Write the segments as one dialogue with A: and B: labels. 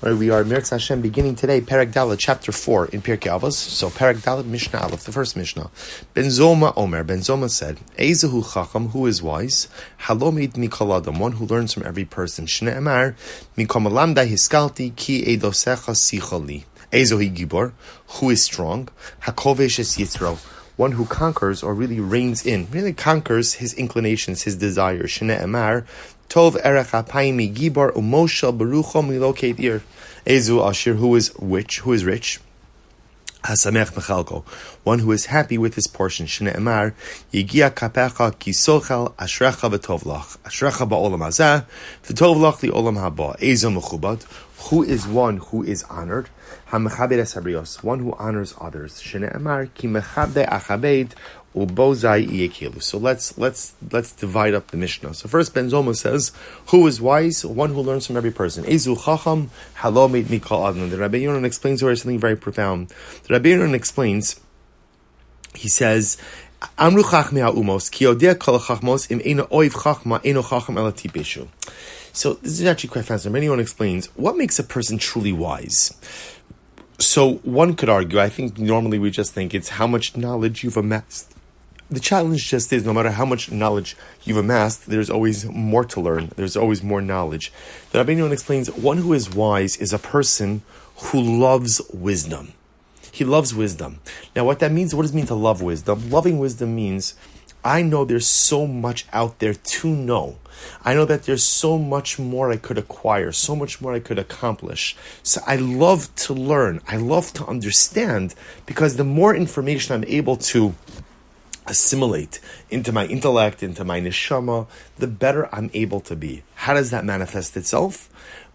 A: Right, we are Mirz Hashem beginning today, Perek Dalet, chapter 4 in Pirkei Avos. So Perek Dalet, Mishna Aleph, the first Mishnah. Ben Zoma Omer, Ben Zoma said, Eizehu Chacham, who is wise, Halomid Mikol Adam, one who learns from every person. Shne Amar, Mikom Lamda Hiskalti, Ki Eidosecha Sicholi. Eizehu Gibor, who is strong, Hakovesh Es Yitzro, one who conquers or really reins in, really conquers his inclinations, his desires. Shne Amar, Tov Erech Apaymi Gibor Umosha Barucho Milokei Ir. Ezu Ashir, who is rich, Hasamech Mechalko, one who is happy with his portion. Shne Emar, Yigia Kapecha Kisochel Ashrecha V'Tovlach, Ashrecha Ba'olam Hazeh, V'Tovlach Li'olam Haba. Ezu Mechubad, who is one who is honored. HaMechabed Es Habrios, one who honors others. Shne Emar, Ki Mechabde Achabed. So let's divide up the Mishnah. So first Ben Zoma says, who is wise? One who learns from every person. Ezu Chacham, Halomid Mikol Adam. The Rabbi Yonon explains here something very profound. The Rabbi Yonon explains, he says, Amru Chachmei HaUmos, Ki Yodea Kol Chachmos, Im Eino Oiv Chachma, Eino Chacham Ela Tipeshu. So this is actually quite fascinating. Rabbi Yonon explains, what makes a person truly wise? So one could argue, I think normally we just think it's how much knowledge you've amassed. The challenge just is, no matter how much knowledge you've amassed, there's always more to learn. There's always more knowledge. The Rabbi Yonon explains, one who is wise is a person who loves wisdom. He loves wisdom. Now, what that means, what does it mean to love wisdom? Loving wisdom means, I know there's so much out there to know. I know that there's so much more I could acquire, so much more I could accomplish. So I love to learn. I love to understand, because the more information I'm able to assimilate into my intellect, into my neshama, the better I'm able to be. How does that manifest itself?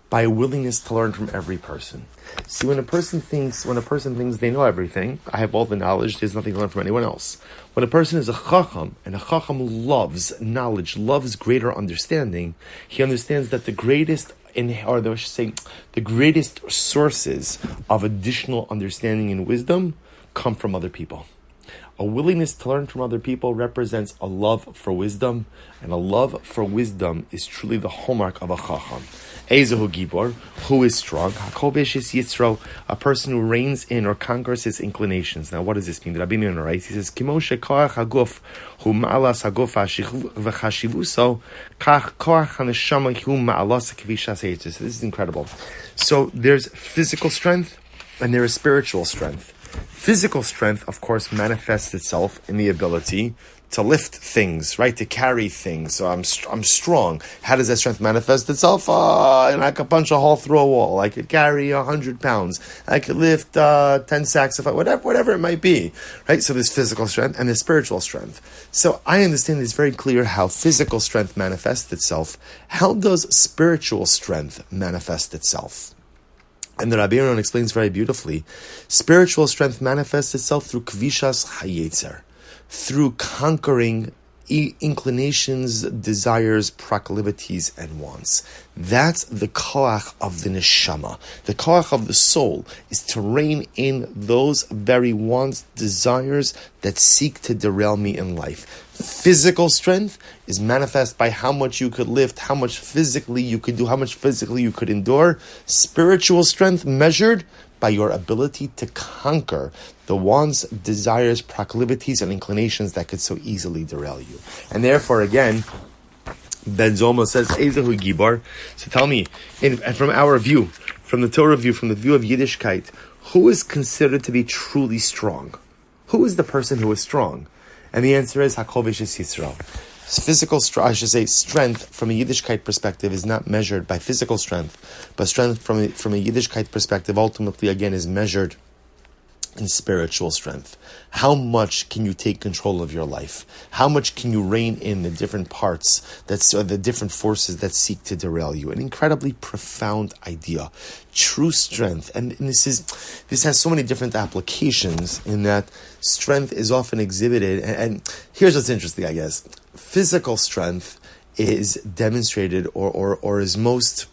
A: By a willingness to learn from every person. See, when a person thinks they know everything, I have all the knowledge, there's nothing to learn from anyone else. When a person is a chacham, and a chacham loves knowledge, loves greater understanding, he understands that the greatest sources of additional understanding and wisdom come from other people. A willingness to learn from other people represents a love for wisdom, and a love for wisdom is truly the hallmark of a chacham. Ezehu Gibor, who is strong. Hakovesh Es Yitzro, a person who reins in or conquers his inclinations. Now, what does this mean? The Rabbi Yonon writes, he says, Kimoshe koach haguf hu ma'alas haguf v'chashivuso, kach koach haneshama hu ma'alas k'vishas ha'yitzis. This is incredible. So there's physical strength and there is spiritual strength. Physical strength, of course, manifests itself in the ability to lift things, right? To carry things. So I'm strong. How does that strength manifest itself? And I could punch a hole through a wall. I could carry 100 pounds. I could lift 10 sacks of whatever it might be, right? So there's physical strength and there's spiritual strength. So I understand it's very clear how physical strength manifests itself. How does spiritual strength manifest itself? And the Rabbi Yonon explains very beautifully, spiritual strength manifests itself through kvishas hayetzer, through conquering inclinations, desires, proclivities, and wants. That's the koach of the neshama. The koach of the soul is to rein in those very wants, desires that seek to derail me in life. Physical strength is manifest by how much you could lift, how much physically you could do, how much physically you could endure. Spiritual strength measured by your ability to conquer the wants, desires, proclivities, and inclinations that could so easily derail you. And therefore, again, Ben Zoma says, Ezehu Gibor. So tell me, and from our view, from the Torah view, from the view of Yiddishkeit, who is considered to be truly strong? Who is the person who is strong? And the answer is Hakovesh Es Yisrael. Physical strength from a Yiddishkeit perspective is not measured by physical strength, but strength from a Yiddishkeit perspective ultimately, again, is measured in spiritual strength. How much can you take control of your life? How much can you rein in the different parts, the different forces that seek to derail you? An incredibly profound idea. True strength, and this has so many different applications in that strength is often exhibited, and here's what's interesting, I guess. Physical strength is demonstrated or is most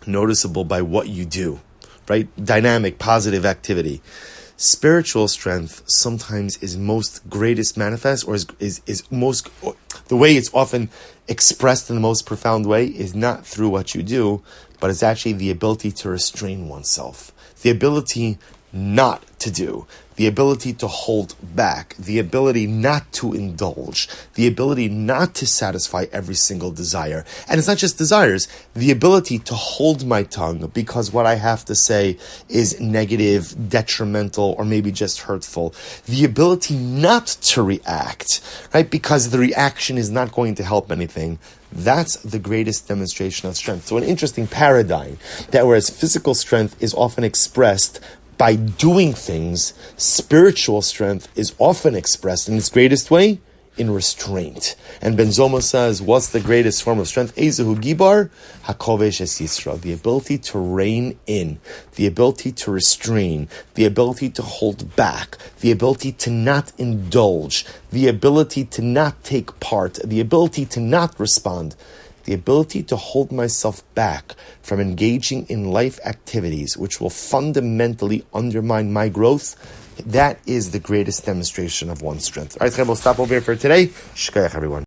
A: noticeable by what you do, right? Dynamic, positive activity. Spiritual strength sometimes is most greatest manifest, or is most, the The way it's often expressed in the most profound way is not through what you do, but it's actually the ability to restrain oneself, the ability not to do, the ability to hold back, the ability not to indulge, the ability not to satisfy every single desire. And it's not just desires, the ability to hold my tongue because what I have to say is negative, detrimental, or maybe just hurtful. The ability not to react, right? Because the reaction is not going to help anything. That's the greatest demonstration of strength. So an interesting paradigm that whereas physical strength is often expressed by doing things, spiritual strength is often expressed in its greatest way in restraint. And Ben Zoma says, what's the greatest form of strength? Ezehu Gibar Hakovesh Es Yisrael. The ability to rein in, the ability to restrain, the ability to hold back, the ability to not indulge, the ability to not take part, the ability to not respond, the ability to hold myself back from engaging in life activities which will fundamentally undermine my growth. That is the greatest demonstration of one's strength. All right, we'll stop over here for today. Shkayach, everyone.